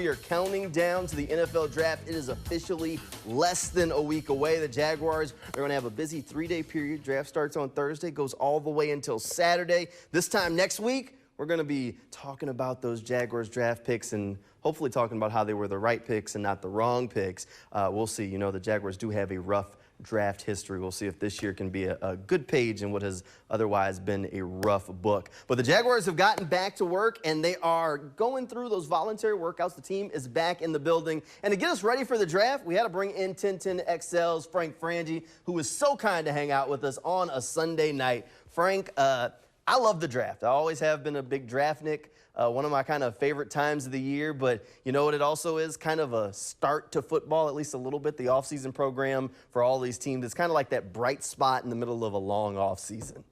we are counting down to the NFL draft. It is officially less than a week away. The Jaguars are going to have a busy 3-day period. Draft starts on Thursday, goes all the way until Saturday. This time next week, we're going to be talking about those Jaguars draft picks and hopefully talking about how they were the right picks and not the wrong picks. We'll see. You know, the Jaguars do have a rough draft history. We'll see if this year can be a good page in what has otherwise been a rough book. But the Jaguars have gotten back to work, and they are going through those voluntary workouts. The team is back in the building. And to get us ready for the draft, we had to bring in 1010 XL's Frank Frangie, who was so kind to hang out with us on a Sunday night. Frank, I love the draft. I always have been a big draftnik. One of my kind of favorite times of the year, but you know what it also is? Kind of a start to football, at least a little bit. The offseason program for all these teams, it's kind of like that bright spot in the middle of a long offseason.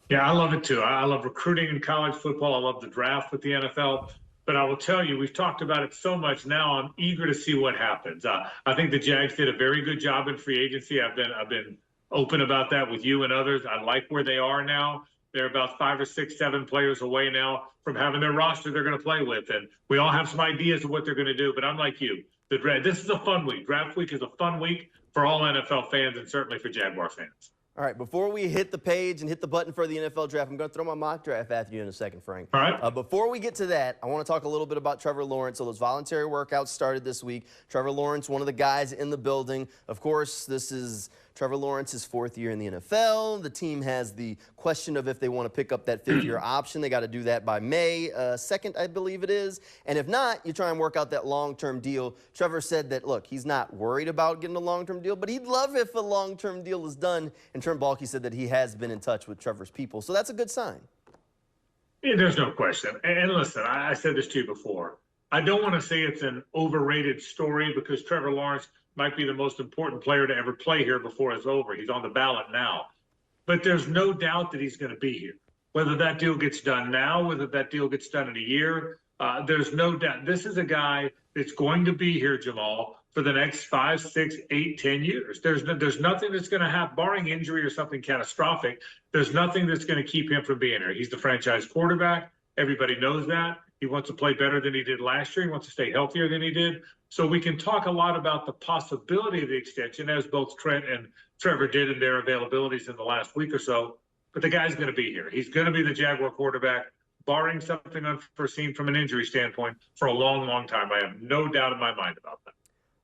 Yeah, I love it too. I love recruiting in college football. I love the draft with the NFL. But I will tell you, we've talked about it so much now. I'm eager to see what happens. I think the Jags did a very good job in free agency. I've been open about that with you and others. I like where they are now. They're about 5 or 6, 7 players away now from having their roster they're going to play with. And we all have some ideas of what they're going to do. But I'm like you. This is a fun week. Draft week is a fun week for all NFL fans and certainly for Jaguar fans. All right, before we hit the page and hit the button for the NFL draft, I'm going to throw my mock draft at you in a second, Frank. All right. Before we get to that, I want to talk a little bit about Trevor Lawrence. So those voluntary workouts started this week. Trevor Lawrence, one of the guys in the building. Of course, this is Trevor Lawrence's 4th year in the NFL. The team has the question of if they want to pick up that 5th-year option. They got to do that by May 2nd, I believe it is. And if not, you try and work out that long-term deal. Trevor said that, look, he's not worried about getting a long-term deal, but he'd love if a long-term deal is done. And Trent Baalke said that he has been in touch with Trevor's people. So that's a good sign. Yeah, there's no question. And listen, I said this to you before. I don't want to say it's an overrated story because Trevor Lawrence might be the most important player to ever play here before it's over. He's on the ballot now. But there's no doubt that he's going to be here. Whether that deal gets done now, whether that deal gets done in a year, there's no doubt. This is a guy that's going to be here, Jamal, for the next 5, 6, 8, 10 years. There's nothing that's going to happen, barring injury or something catastrophic, there's nothing that's going to keep him from being here. He's the franchise quarterback. Everybody knows that. He wants to play better than he did last year. He wants to stay healthier than he did. So we can talk a lot about the possibility of the extension, as both Trent and Trevor did in their availabilities in the last week or so. But the guy's going to be here. He's going to be the Jaguar quarterback, barring something unforeseen from an injury standpoint, for a long, long time. I have no doubt in my mind about that.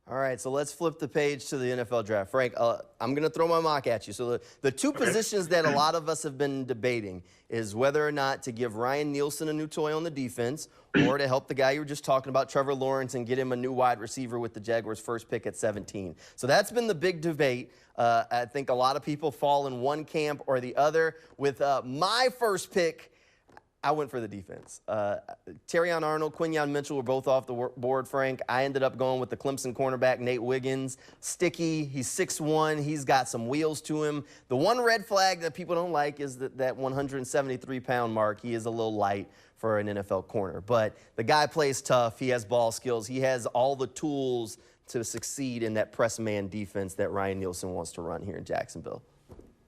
All right, so let's flip the page to the NFL draft. Frank, I'm going to throw my mock at you. So the two positions that a lot of us have been debating is whether or not to give Ryan Nielsen a new toy on the defense or to help the guy you were just talking about, Trevor Lawrence, and get him a new wide receiver with the Jaguars' first pick at 17. So that's been the big debate. I think a lot of people fall in one camp or the other. With my first pick, I went for the defense. Terrion Arnold, Quinyon Mitchell were both off the board, Frank. I ended up going with the Clemson cornerback, Nate Wiggins. Sticky, he's 6'1", he's got some wheels to him. The one red flag that people don't like is that 173-pound mark. He is a little light for an NFL corner. But the guy plays tough, he has ball skills, he has all the tools to succeed in that press man defense that Ryan Nielsen wants to run here in Jacksonville.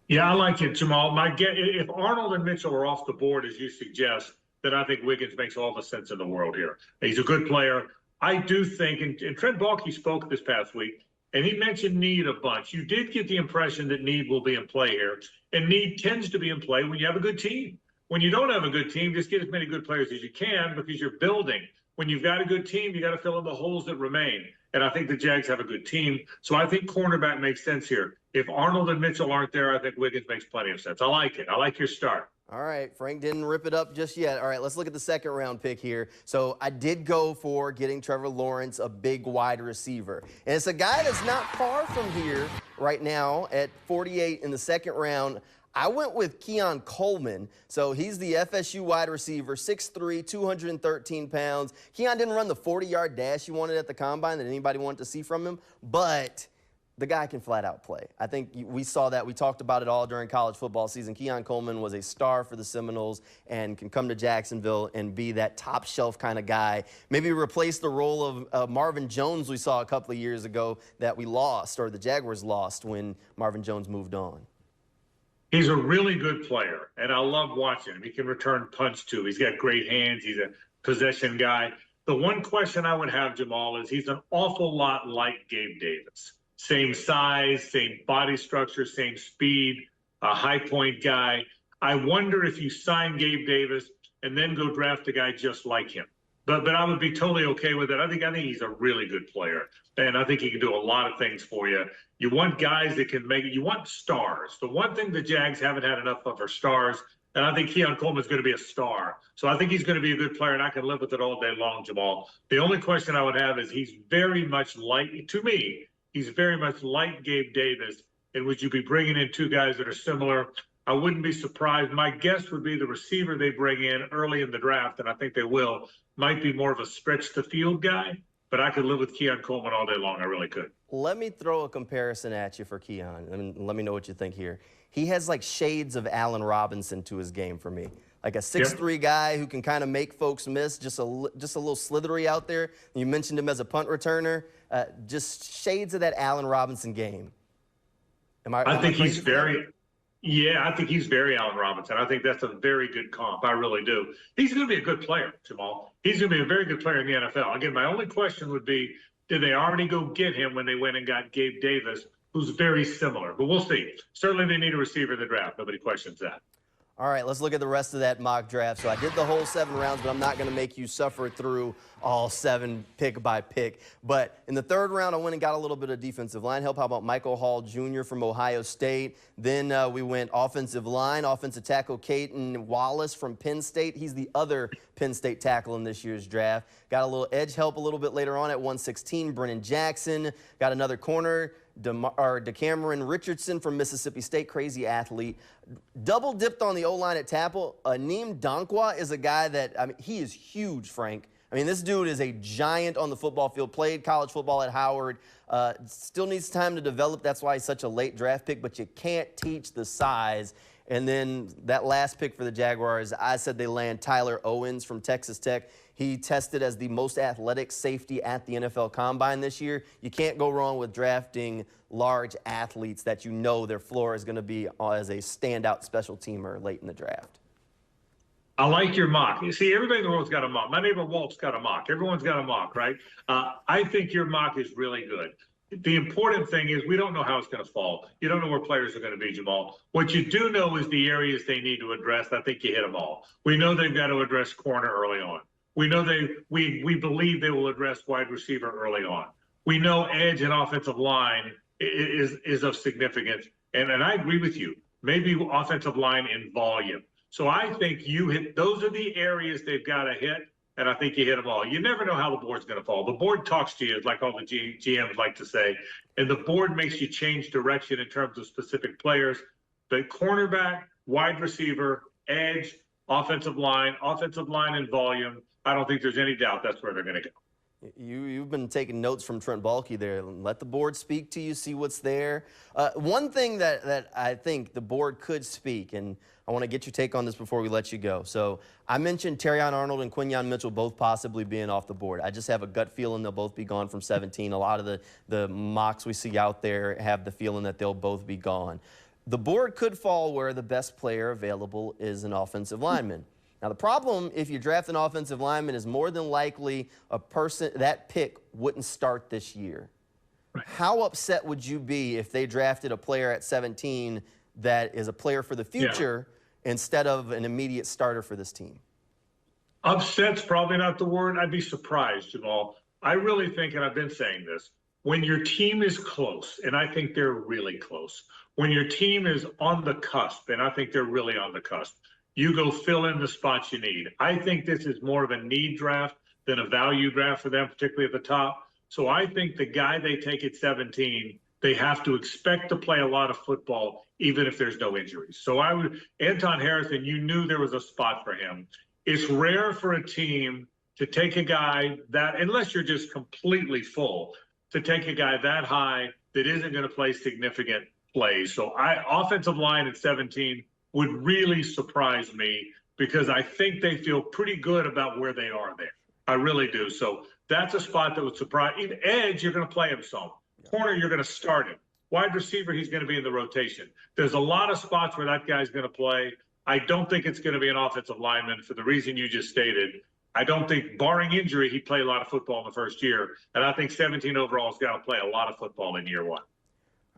Yeah, I like it, Jamal. If Arnold and Mitchell are off the board, as you suggest, then I think Wiggins makes all the sense in the world here. He's a good player. I do think, and Trent Baalke spoke this past week, and he mentioned need a bunch. You did get the impression that need will be in play here, and need tends to be in play when you have a good team. When you don't have a good team, just get as many good players as you can because you're building. When you've got a good team, you got to fill in the holes that remain. And I think the Jags have a good team. So I think cornerback makes sense here. If Arnold and Mitchell aren't there, I think Wiggins makes plenty of sense. I like it. I like your start. All right, Frank didn't rip it up just yet. All right, let's look at the second-round pick here. So I did go for getting Trevor Lawrence, a big wide receiver. And it's a guy that's not far from here right now at 48 in the second round. I went with Keon Coleman. So he's the FSU wide receiver, 6'3", 213 pounds. Keon didn't run the 40-yard dash you wanted at the combine that anybody wanted to see from him, but the guy can flat out play. I think we saw that. We talked about it all during college football season. Keon Coleman was a star for the Seminoles and can come to Jacksonville and be that top shelf kind of guy. Maybe replace the role of Marvin Jones we saw a couple of years ago that we lost, or the Jaguars lost when Marvin Jones moved on. He's a really good player, and I love watching him. He can return punch, too. He's got great hands. He's a possession guy. The one question I would have, Jamal, is he's an awful lot like Gabe Davis. Same size, same body structure, same speed, a high point guy. I wonder if you sign Gabe Davis and then go draft a guy just like him. But I would be totally okay with it. I think he's a really good player, and I think he can do a lot of things for you. You want guys that can make it. You want stars. The one thing the Jags haven't had enough of are stars, and I think Keon Coleman's going to be a star. So I think he's going to be a good player, and I can live with it all day long, Jamal. The only question I would have is he's very much like, to me, he's very much like Gabe Davis. And would you be bringing in two guys that are similar? I wouldn't be surprised. My guess would be the receiver they bring in early in the draft, and I think they will, might be more of a stretch the field guy, but I could live with Keon Coleman all day long. I really could. Let me throw a comparison at you for Keon, and let me know what you think here. He has like shades of Allen Robinson to his game for me. Like a 6'3" guy who can kind of make folks miss, just a little slithery out there. You mentioned him as a punt returner. Just shades of that Allen Robinson game. I think he's very... Yeah, I think he's very Allen Robinson. I think that's a very good comp. I really do. He's going to be a good player, Jamal. He's going to be a very good player in the NFL. Again, my only question would be, did they already go get him when they went and got Gabe Davis, who's very similar? But we'll see. Certainly they need a receiver in the draft. Nobody questions that. All right, let's look at the rest of that mock draft. So I did the whole 7 rounds, but I'm not going to make you suffer through all 7 pick by pick. But in the 3rd round, I went and got a little bit of defensive line help. How about Michael Hall Jr. from Ohio State? Then we went offensive line, offensive tackle Caden Wallace from Penn State. He's the other Penn State tackle in this year's draft. Got a little edge help a little bit later on at 116, Brennan Jackson. Got another corner, DeCameron Richardson from Mississippi State, crazy athlete. Double dipped on the O-line at tackle. Aneem Dankwa is a guy that, I mean, he is huge, Frank. I mean, this dude is a giant on the football field, played college football at Howard, still needs time to develop. That's why he's such a late draft pick, but you can't teach the size. And then that last pick for the Jaguars, I said they land Tyler Owens from Texas Tech. He tested as the most athletic safety at the NFL Combine this year. You can't go wrong with drafting large athletes that you know their floor is going to be as a standout special teamer late in the draft. I like your mock. You see, everybody in the world's got a mock. My neighbor Walt's got a mock. Everyone's got a mock, right? I think your mock is really good. The important thing is we don't know how it's going to fall. You don't know where players are going to be, Jamal. What you do know is the areas they need to address. I think you hit them all. We know they've got to address corner early on. We know we believe they will address wide receiver early on. We know edge and offensive line is of significance. And I agree with you. Maybe offensive line in volume. So I think you hit, those are the areas they've got to hit, and I think you hit them all. You never know how the board's going to fall. The board talks to you, like all the GMs like to say, and the board makes you change direction in terms of specific players. But cornerback, wide receiver, edge, offensive line in volume, I don't think there's any doubt that's where they're going to go. You've been taking notes from Trent Baalke there. Let the board speak to you, see what's there. One thing that I think the board could speak, and I want to get your take on this before we let you go. So I mentioned Terrion Arnold and Quinyon Mitchell both possibly being off the board. I just have a gut feeling they'll both be gone from 17. A lot of the mocks we see out there have the feeling that they'll both be gone. The board could fall where the best player available is an offensive lineman. Now, the problem, if you draft an offensive lineman, is more than likely that pick wouldn't start this year. Right. How upset would you be if they drafted a player at 17 that is a player for the future instead of an immediate starter for this team? Upset's probably not the word. I'd be surprised, Jamal. I really think, and I've been saying this, when your team is close, and I think they're really close, when your team is on the cusp, and I think they're really on the cusp, you go fill in the spots you need. I think this is more of a need draft than a value draft for them, particularly at the top. So I think the guy they take at 17, they have to expect to play a lot of football, even if there's no injuries. So Anton Harrison, you knew there was a spot for him. It's rare for a team to take a guy that, unless you're just completely full, to take a guy that high that isn't going to play significant plays. So offensive line at 17 would really surprise me because I think they feel pretty good about where they are there. I really do. So that's a spot that would surprise. In edge, you're going to play him some. Corner, you're going to start him. Wide receiver, he's going to be in the rotation. There's a lot of spots where that guy's going to play. I don't think it's going to be an offensive lineman for the reason you just stated. I don't think, barring injury, he'd play a lot of football in the first year. And I think 17 overall has got to play a lot of football in year one.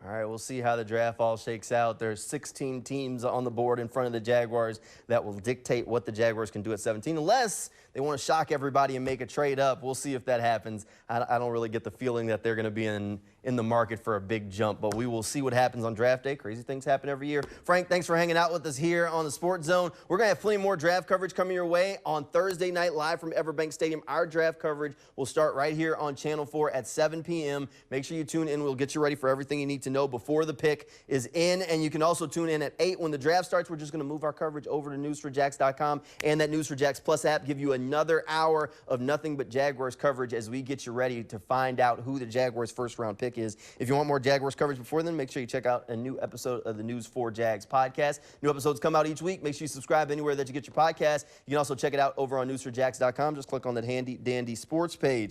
All right, we'll see how the draft all shakes out. There's 16 teams on the board in front of the Jaguars that will dictate what the Jaguars can do at 17, unless they want to shock everybody and make a trade up. We'll see if that happens. I don't really get the feeling that they're going to be in the market for a big jump, but we will see what happens on draft day. Crazy things happen every year. Frank, thanks for hanging out with us here on the Sports Zone. We're going to have plenty more draft coverage coming your way on Thursday night live from Everbank Stadium. Our draft coverage will start right here on Channel 4 at 7 p.m. Make sure you tune in. We'll get you ready for everything you need to know before the pick is in, and you can also tune in at 8 when the draft starts. We're just going to move our coverage over to news4jax.com and that News4Jax Plus app, give you another hour of nothing but Jaguars coverage as we get you ready to find out who the Jaguars' first-round pick is. If you want more Jaguars coverage before then, make sure you check out a new episode of the News4Jax podcast. New episodes come out each week. Make sure you subscribe anywhere that you get your podcast. You can also check it out over on news4jax.com. Just click on that handy-dandy sports page.